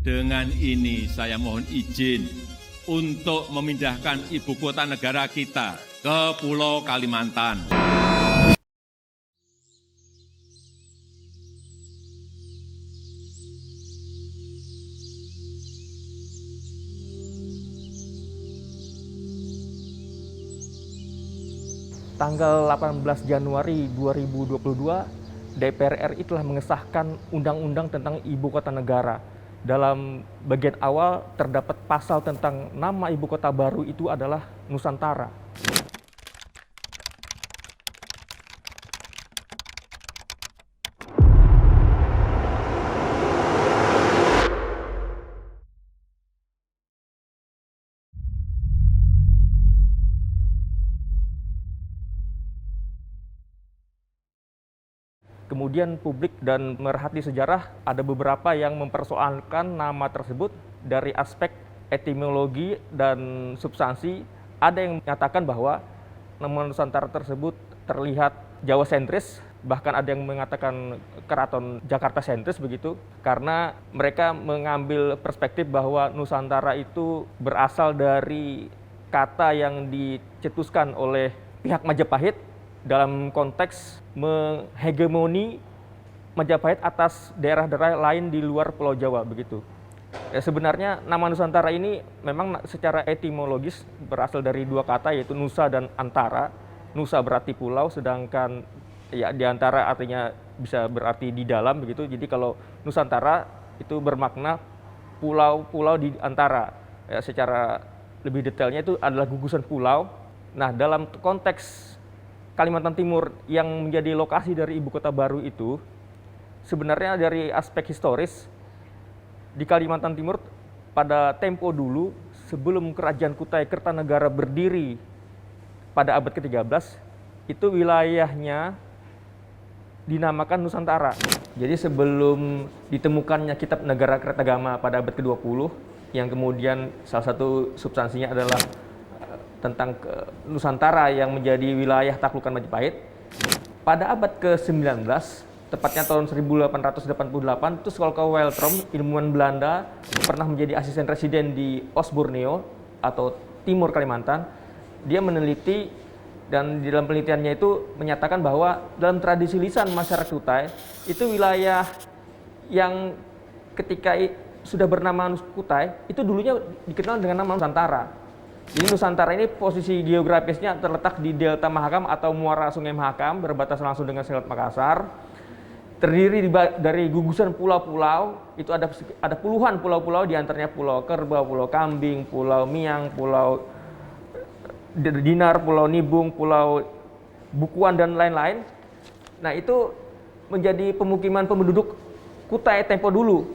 Dengan ini saya mohon izin untuk memindahkan ibu kota negara kita ke Pulau Kalimantan. Tanggal 18 Januari 2022, DPR RI telah mengesahkan Undang-Undang tentang Ibu Kota Negara. Dalam bagian awal terdapat pasal tentang nama ibu kota baru itu adalah Nusantara. Kemudian publik dan merhati sejarah ada beberapa yang mempersoalkan nama tersebut dari aspek etimologi dan substansi. Ada yang menyatakan bahwa nama Nusantara tersebut terlihat Jawa sentris, bahkan ada yang mengatakan Keraton Jakarta sentris begitu, karena mereka mengambil perspektif bahwa Nusantara itu berasal dari kata yang dicetuskan oleh pihak Majapahit dalam konteks menghegemoni Majapahit atas daerah-daerah lain di luar Pulau Jawa begitu. Sebenarnya nama Nusantara ini memang secara etimologis berasal dari dua kata, yaitu Nusa dan Antara. Nusa berarti pulau, sedangkan ya di antara artinya bisa berarti di dalam begitu. Jadi kalau Nusantara itu bermakna pulau-pulau di antara. Ya, secara lebih detailnya itu adalah gugusan pulau. Nah, dalam konteks Kalimantan Timur yang menjadi lokasi dari ibu kota baru itu, sebenarnya dari aspek historis, di Kalimantan Timur pada tempo dulu sebelum Kerajaan Kutai Kertanegara berdiri pada abad ke-13, itu wilayahnya dinamakan Nusantara. Jadi sebelum ditemukannya Kitab Negara Kertagama pada abad ke-20, yang kemudian salah satu substansinya adalah tentang Nusantara yang menjadi wilayah taklukan Majapahit, pada abad ke-19, tepatnya tahun 1888, itu Schalke Weltrom, ilmuwan Belanda, pernah menjadi asisten residen di Oost Borneo atau Timur Kalimantan. Dia meneliti dan di dalam penelitiannya itu menyatakan bahwa dalam tradisi lisan masyarakat Kutai, itu wilayah yang ketika sudah bernama Kutai, itu dulunya dikenal dengan nama Nusantara. Jadi Nusantara ini posisi geografisnya terletak di Delta Mahakam atau muara Sungai Mahakam, berbatasan langsung dengan Selat Makassar. Terdiri dari gugusan pulau-pulau, itu ada puluhan pulau-pulau, diantaranya Pulau Kerbau, Pulau Kambing, Pulau Miang, Pulau Dinar, Pulau Nibung, Pulau Bukuan, dan lain-lain. Nah, itu menjadi pemukiman penduduk Kutai tempo dulu.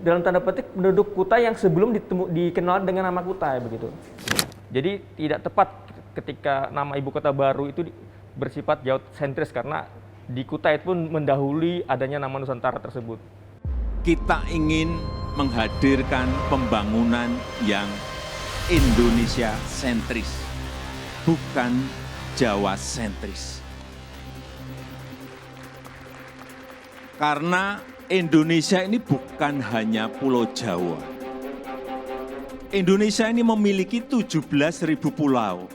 Dalam tanda petik penduduk Kutai yang sebelum dikenal dengan nama Kutai begitu. Jadi tidak tepat ketika nama ibu kota baru itu bersifat Jawa sentris, karena di Kutai pun mendahului adanya nama Nusantara tersebut. Kita ingin menghadirkan pembangunan yang Indonesia sentris, bukan Jawa sentris. Karena Indonesia ini bukan hanya Pulau Jawa. Indonesia ini memiliki 17.000 pulau,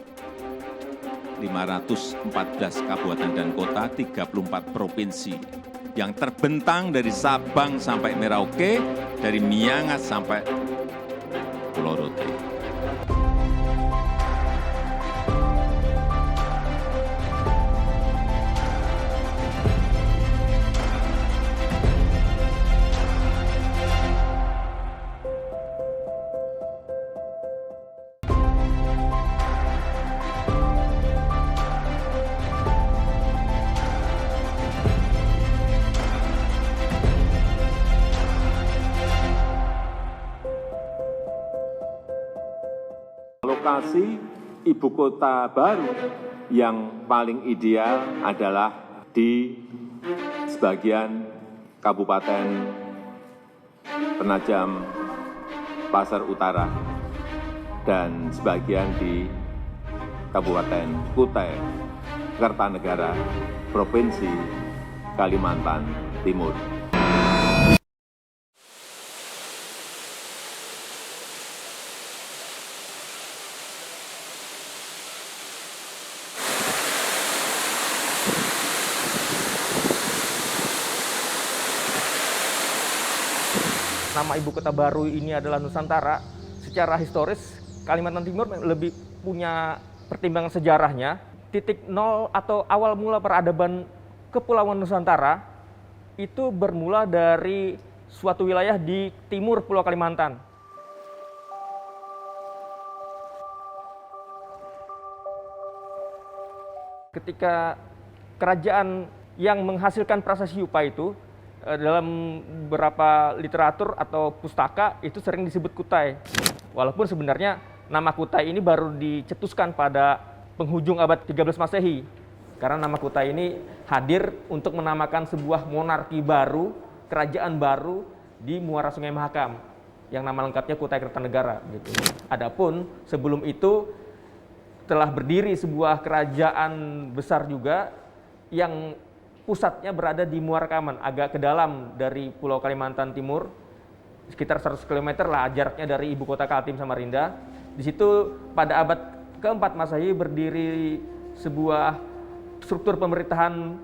514 kabupaten dan kota, 34 provinsi, yang terbentang dari Sabang sampai Merauke, dari Miangas sampai Pulau Rote. Lokasi ibu kota baru yang paling ideal adalah di sebagian Kabupaten Penajam Pasar Utara dan sebagian di Kabupaten Kutai Kertanegara, Provinsi Kalimantan Timur. nama ibu kota baru ini adalah Nusantara, secara historis Kalimantan Timur lebih punya pertimbangan sejarahnya. Titik nol atau awal mula peradaban Kepulauan Nusantara itu bermula dari suatu wilayah di timur Pulau Kalimantan. Ketika kerajaan yang menghasilkan prasasti Yupa itu dalam beberapa literatur atau pustaka itu sering disebut Kutai. Walaupun sebenarnya nama Kutai ini baru dicetuskan pada penghujung abad 13 Masehi. Karena nama Kutai ini hadir untuk menamakan sebuah monarki baru, kerajaan baru di muara Sungai Mahakam yang nama lengkapnya Kutai Kertanegara gitu. Adapun sebelum itu telah berdiri sebuah kerajaan besar juga yang pusatnya berada di Muara Kaman, agak ke dalam dari Pulau Kalimantan Timur, sekitar 100 km lah jaraknya dari ibu kota Kaltim Samarinda. Di situ pada abad keempat Masehi berdiri sebuah struktur pemerintahan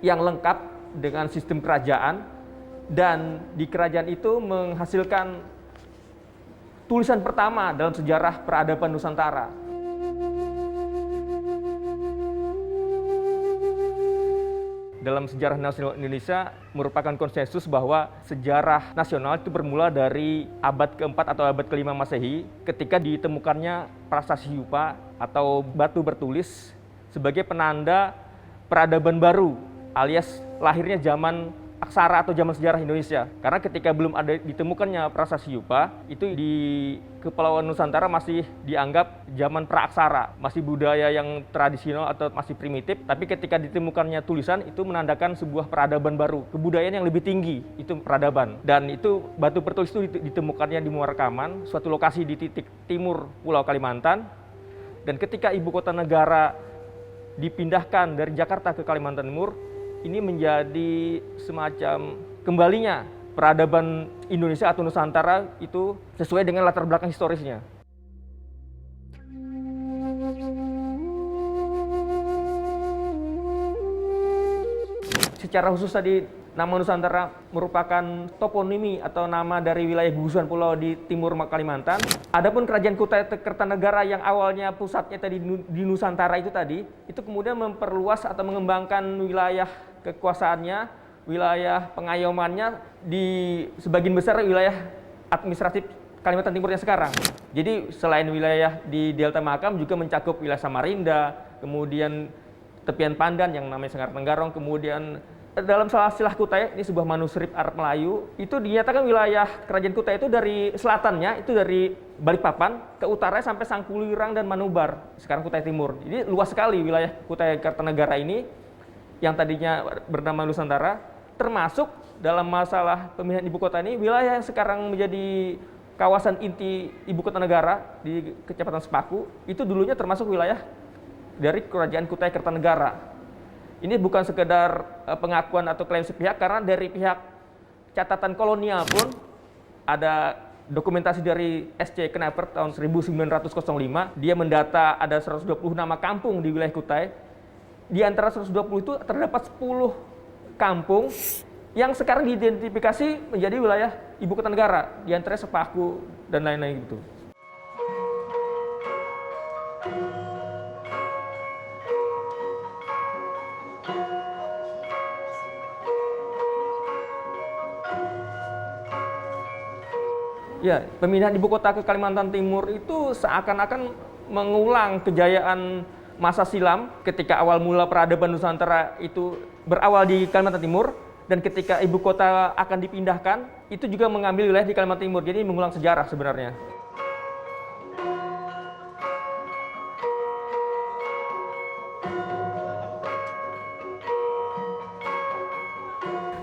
yang lengkap dengan sistem kerajaan, dan di kerajaan itu menghasilkan tulisan pertama dalam sejarah peradaban Nusantara. Dalam sejarah nasional Indonesia merupakan konsensus bahwa sejarah nasional itu bermula dari abad keempat atau abad kelima Masehi ketika ditemukannya prasasti Yupa atau batu bertulis sebagai penanda peradaban baru alias lahirnya zaman aksara atau zaman sejarah Indonesia. Karena ketika belum ada ditemukannya prasasti Yupa, itu di Kepulauan Nusantara masih dianggap zaman praaksara, masih budaya yang tradisional atau masih primitif. Tapi ketika ditemukannya tulisan, itu menandakan sebuah peradaban baru, kebudayaan yang lebih tinggi, itu peradaban. Dan itu batu bertulis itu ditemukannya di Muara Kaman, suatu lokasi di titik timur Pulau Kalimantan. Dan ketika ibu kota negara dipindahkan dari Jakarta ke Kalimantan Timur, ini menjadi semacam kembalinya peradaban Indonesia atau Nusantara itu sesuai dengan latar belakang historisnya. Secara khusus tadi nama Nusantara merupakan toponimi atau nama dari wilayah gugusan pulau di timur Kalimantan. Adapun kerajaan Kutai Kertanegara yang awalnya pusatnya tadi di Nusantara itu tadi, itu kemudian memperluas atau mengembangkan wilayah kekuasaannya, wilayah pengayomannya di sebagian besar wilayah administratif Kalimantan Timur yang sekarang. Jadi selain wilayah di Delta Mahakam juga mencakup wilayah Samarinda, kemudian tepian Pandan yang namanya Sanggar Tenggarong, kemudian dalam silsilah Kutai, ini sebuah manuskrip Arab Melayu, itu dinyatakan wilayah kerajaan Kutai itu dari selatannya, itu dari Balikpapan ke utara sampai Sangkulirang dan Manubar, sekarang Kutai Timur. Jadi luas sekali wilayah Kutai Kertanegara ini, yang tadinya bernama Nusantara, termasuk dalam masalah pemilihan ibu kota ini, wilayah yang sekarang menjadi kawasan inti ibu kota negara di Kecamatan Sepaku, itu dulunya termasuk wilayah dari kerajaan Kutai Kertanegara. Ini bukan sekedar pengakuan atau klaim sepihak, karena dari pihak catatan kolonial pun ada dokumentasi dari S.C. Knepper tahun 1905, dia mendata ada 120 nama kampung di wilayah Kutai. Di antara 120 itu terdapat 10 kampung yang sekarang diidentifikasi menjadi wilayah ibu kota negara, di antara Sepaku dan lain-lain gitu. Ya, pemindahan ibu kota ke Kalimantan Timur itu seakan-akan mengulang kejayaan masa silam ketika awal mula peradaban Nusantara itu berawal di Kalimantan Timur, dan ketika ibu kota akan dipindahkan itu juga mengambil wilayah di Kalimantan Timur. Jadi mengulang sejarah sebenarnya.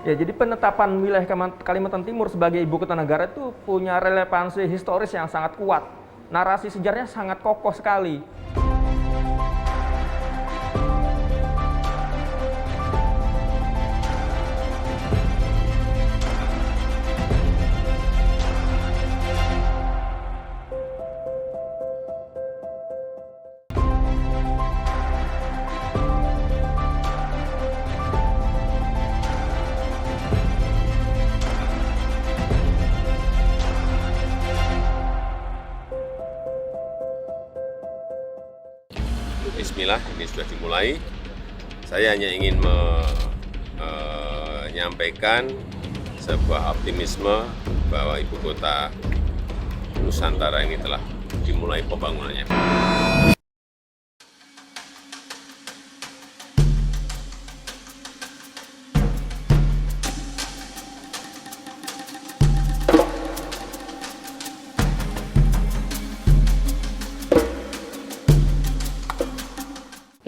Ya, jadi penetapan wilayah Kalimantan Timur sebagai ibu kota negara itu punya relevansi historis yang sangat kuat. Narasi sejarahnya sangat kokoh sekali. Bismillah, ini sudah dimulai. Saya hanya ingin menyampaikan sebuah optimisme bahwa ibu kota Nusantara ini telah dimulai pembangunannya.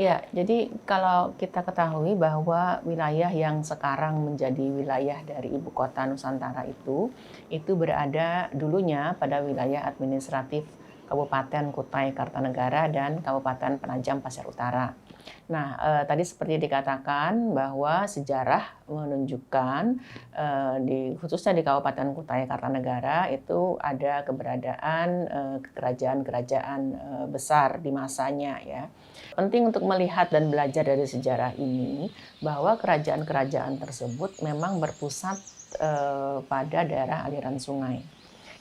Ya, jadi kalau kita ketahui bahwa wilayah yang sekarang menjadi wilayah dari Ibu Kota Nusantara itu berada dulunya pada wilayah administratif Kabupaten Kutai Kartanegara dan Kabupaten Penajam Pasir Utara. Nah, tadi seperti dikatakan bahwa sejarah menunjukkan khususnya di Kabupaten Kutai Kartanegara itu ada keberadaan kerajaan-kerajaan besar di masanya ya. Penting untuk melihat dan belajar dari sejarah ini bahwa kerajaan-kerajaan tersebut memang berpusat pada daerah aliran sungai.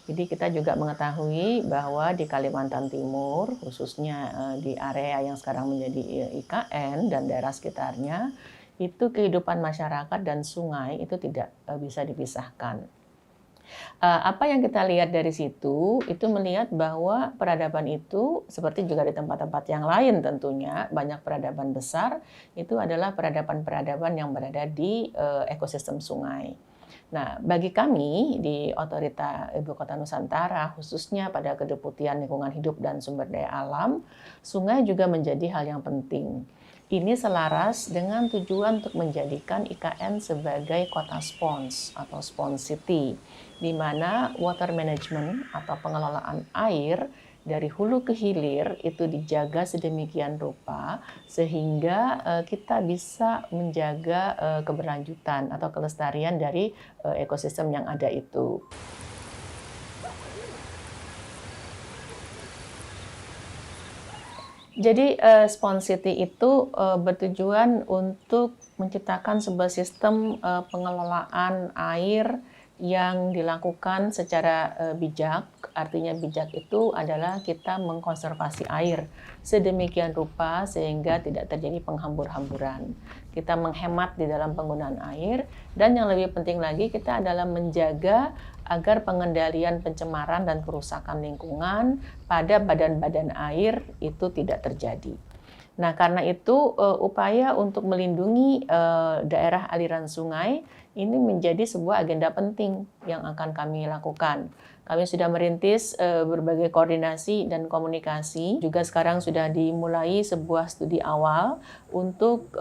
Jadi kita juga mengetahui bahwa di Kalimantan Timur, khususnya di area yang sekarang menjadi IKN dan daerah sekitarnya, itu kehidupan masyarakat dan sungai itu tidak bisa dipisahkan. Apa yang kita lihat dari situ, itu melihat bahwa peradaban itu, seperti juga di tempat-tempat yang lain tentunya, banyak peradaban besar, itu adalah peradaban-peradaban yang berada di ekosistem sungai. Nah, bagi kami di Otorita Ibu Kota Nusantara, khususnya pada Kedeputian Lingkungan Hidup dan Sumber Daya Alam, sungai juga menjadi hal yang penting. Ini selaras dengan tujuan untuk menjadikan IKN sebagai kota spons atau spons city, di mana water management atau pengelolaan air dari hulu ke hilir itu dijaga sedemikian rupa sehingga kita bisa menjaga keberlanjutan atau kelestarian dari ekosistem yang ada itu. Jadi Spons City itu bertujuan untuk menciptakan sebuah sistem pengelolaan air yang dilakukan secara bijak. Artinya bijak itu adalah kita mengkonservasi air sedemikian rupa sehingga tidak terjadi penghambur-hamburan. Kita menghemat di dalam penggunaan air dan yang lebih penting lagi kita adalah menjaga agar pengendalian pencemaran dan kerusakan lingkungan pada badan-badan air itu tidak terjadi. Nah, karena itu upaya untuk melindungi daerah aliran sungai ini menjadi sebuah agenda penting yang akan kami lakukan. Kami sudah merintis berbagai koordinasi dan komunikasi. Juga sekarang sudah dimulai sebuah studi awal untuk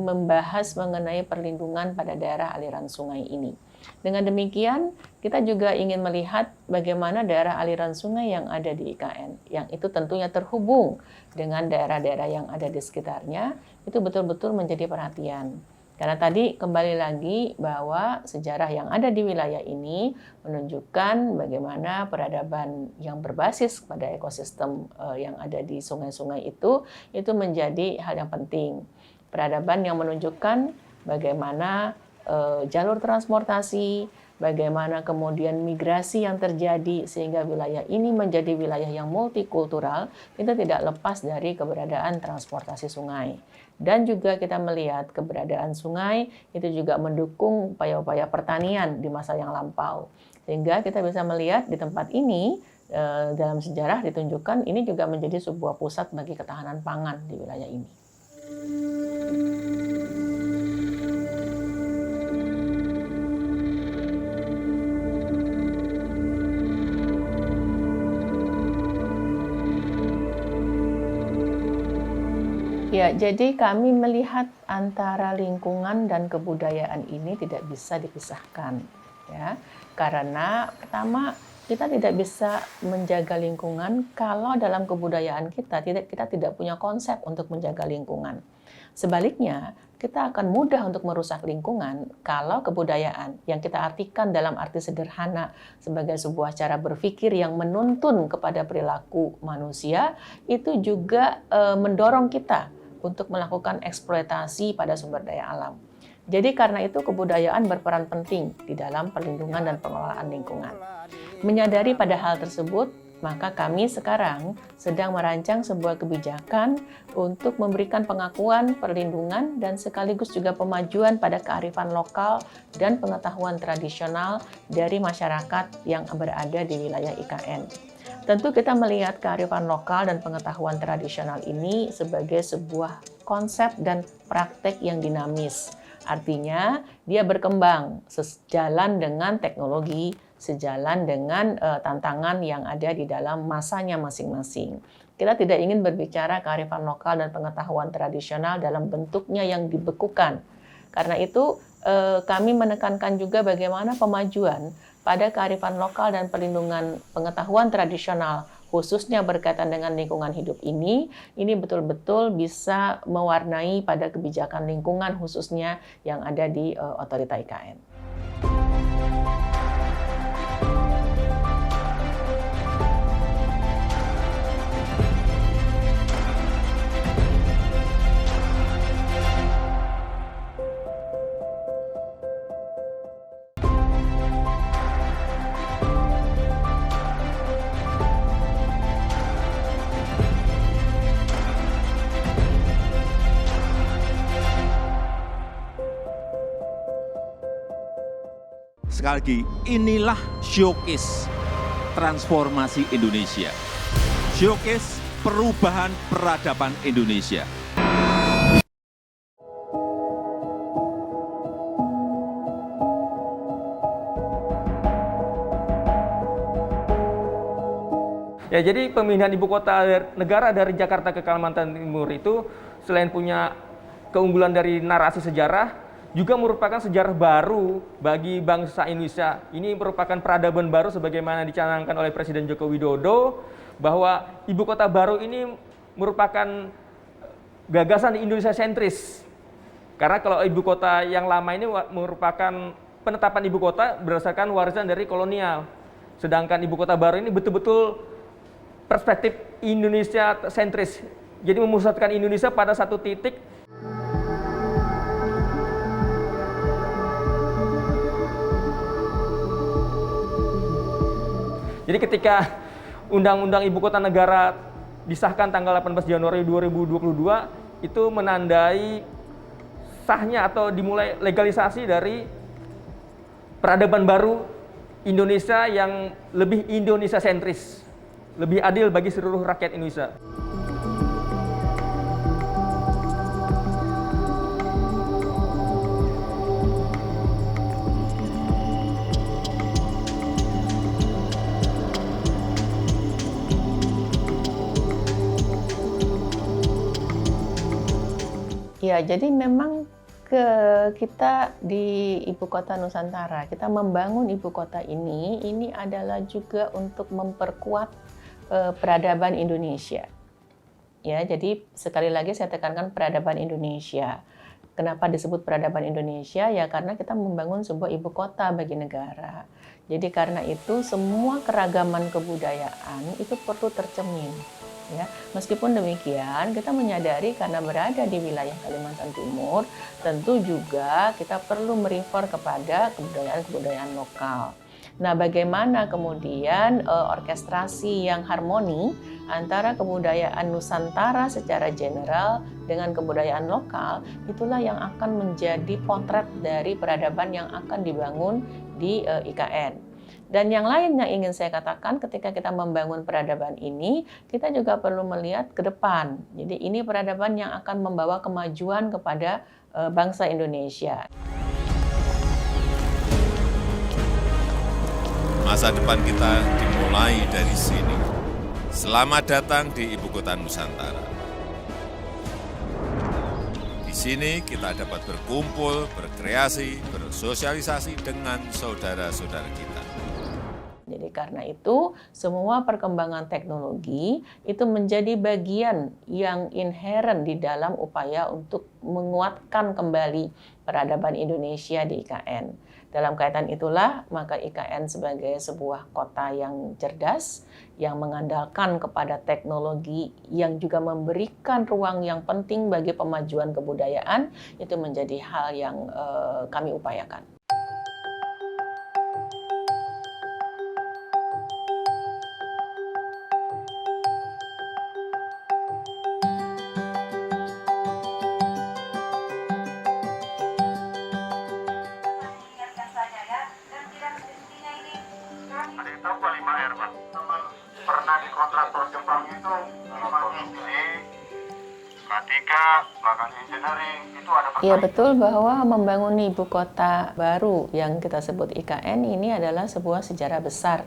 membahas mengenai perlindungan pada daerah aliran sungai ini. Dengan demikian, kita juga ingin melihat bagaimana daerah aliran sungai yang ada di IKN, yang itu tentunya terhubung dengan daerah-daerah yang ada di sekitarnya, itu betul-betul menjadi perhatian. Karena tadi kembali lagi bahwa sejarah yang ada di wilayah ini menunjukkan bagaimana peradaban yang berbasis pada ekosistem yang ada di sungai-sungai itu menjadi hal yang penting. Peradaban yang menunjukkan bagaimana jalur transportasi, bagaimana kemudian migrasi yang terjadi sehingga wilayah ini menjadi wilayah yang multikultural, itu tidak lepas dari keberadaan transportasi sungai. Dan juga kita melihat keberadaan sungai itu juga mendukung upaya-upaya pertanian di masa yang lampau. Sehingga kita bisa melihat di tempat ini dalam sejarah ditunjukkan ini juga menjadi sebuah pusat bagi ketahanan pangan di wilayah ini. Ya, jadi kami melihat antara lingkungan dan kebudayaan ini tidak bisa dipisahkan, ya. Karena pertama kita tidak bisa menjaga lingkungan kalau dalam kebudayaan kita tidak punya konsep untuk menjaga lingkungan. Sebaliknya, kita akan mudah untuk merusak lingkungan kalau kebudayaan yang kita artikan dalam arti sederhana sebagai sebuah cara berpikir yang menuntun kepada perilaku manusia itu juga mendorong kita untuk melakukan eksploitasi pada sumber daya alam. Jadi karena itu kebudayaan berperan penting di dalam perlindungan dan pengelolaan lingkungan. Menyadari pada hal tersebut, Maka kami sekarang sedang merancang sebuah kebijakan untuk memberikan pengakuan, perlindungan, dan sekaligus juga pemajuan pada kearifan lokal dan pengetahuan tradisional dari masyarakat yang berada di wilayah IKN. Tentu kita melihat kearifan lokal dan pengetahuan tradisional ini sebagai sebuah konsep dan praktek yang dinamis. Artinya dia berkembang sejalan dengan teknologi, sejalan dengan tantangan yang ada di dalam masanya masing-masing. Kita tidak ingin berbicara kearifan lokal dan pengetahuan tradisional dalam bentuknya yang dibekukan. Karena itu kami menekankan juga bagaimana pemajuan pada kearifan lokal dan perlindungan pengetahuan tradisional, khususnya berkaitan dengan lingkungan hidup ini betul-betul bisa mewarnai pada kebijakan lingkungan khususnya yang ada di Otorita IKN. Sekali lagi, inilah showcase transformasi Indonesia. Showcase perubahan peradaban Indonesia. Ya, jadi pemindahan ibu kota negara dari Jakarta ke Kalimantan Timur itu selain punya keunggulan dari narasi sejarah, juga merupakan sejarah baru bagi bangsa Indonesia. Ini merupakan peradaban baru sebagaimana dicanangkan oleh Presiden Joko Widodo, bahwa ibu kota baru ini merupakan gagasan Indonesia sentris. Karena kalau ibu kota yang lama ini merupakan penetapan ibu kota berdasarkan warisan dari kolonial. Sedangkan ibu kota baru ini betul-betul perspektif Indonesia sentris. Jadi memusatkan Indonesia pada satu titik. Jadi ketika Undang-Undang Ibu Kota Negara disahkan tanggal 18 Januari 2022, itu menandai sahnya atau dimulai legalisasi dari peradaban baru Indonesia yang lebih Indonesia sentris, lebih adil bagi seluruh rakyat Indonesia. Ya, jadi memang kita di Ibu Kota Nusantara, kita membangun Ibu Kota ini adalah juga untuk memperkuat peradaban Indonesia. Ya, jadi sekali lagi saya tekankan peradaban Indonesia. Kenapa disebut peradaban Indonesia? Ya karena kita membangun sebuah ibu kota bagi negara. Jadi karena itu semua keragaman kebudayaan itu perlu tercermin. Ya, meskipun demikian, kita menyadari karena berada di wilayah Kalimantan Timur, tentu juga kita perlu merefer kepada kebudayaan-kebudayaan lokal. Nah, bagaimana kemudian orkestrasi yang harmoni antara kebudayaan Nusantara secara general dengan kebudayaan lokal, itulah yang akan menjadi potret dari peradaban yang akan dibangun di IKN. Dan yang lain yang ingin saya katakan ketika kita membangun peradaban ini, kita juga perlu melihat ke depan. Jadi ini peradaban yang akan membawa kemajuan kepada bangsa Indonesia. Masa depan kita dimulai dari sini. Selamat datang di Ibu Kota Nusantara. Di sini kita dapat berkumpul, berkreasi, bersosialisasi dengan saudara-saudara kita. Jadi karena itu semua perkembangan teknologi itu menjadi bagian yang inheren di dalam upaya untuk menguatkan kembali peradaban Indonesia di IKN. Dalam kaitan itulah maka IKN sebagai sebuah kota yang cerdas, yang mengandalkan kepada teknologi, yang juga memberikan ruang yang penting bagi pemajuan kebudayaan, itu menjadi hal yang kami upayakan. K3, bahkan engineering, itu ada Iya betul bahwa membangun ibu kota baru yang kita sebut IKN ini adalah sebuah sejarah besar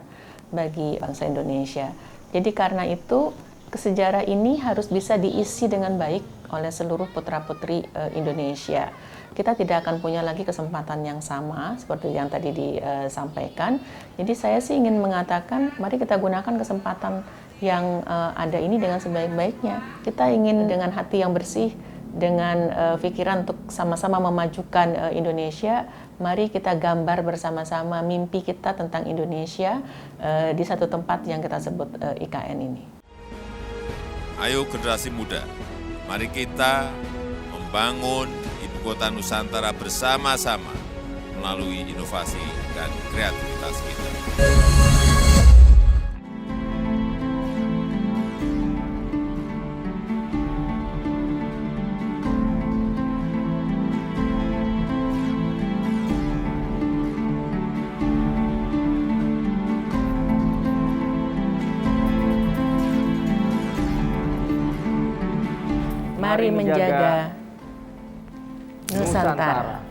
bagi bangsa Indonesia. Jadi karena itu sejarah ini harus bisa diisi dengan baik oleh seluruh putra-putri Indonesia. Kita tidak akan punya lagi kesempatan yang sama seperti yang tadi disampaikan. Jadi saya sih ingin mengatakan mari kita gunakan kesempatan yang ada ini dengan sebaik-baiknya. Kita ingin dengan hati yang bersih, dengan pikiran untuk sama-sama memajukan Indonesia, mari kita gambar bersama-sama mimpi kita tentang Indonesia di satu tempat yang kita sebut IKN ini. Ayo generasi muda, mari kita membangun Ibu Kota Nusantara bersama-sama melalui inovasi dan kreativitas kita. Mari menjaga Nusantara.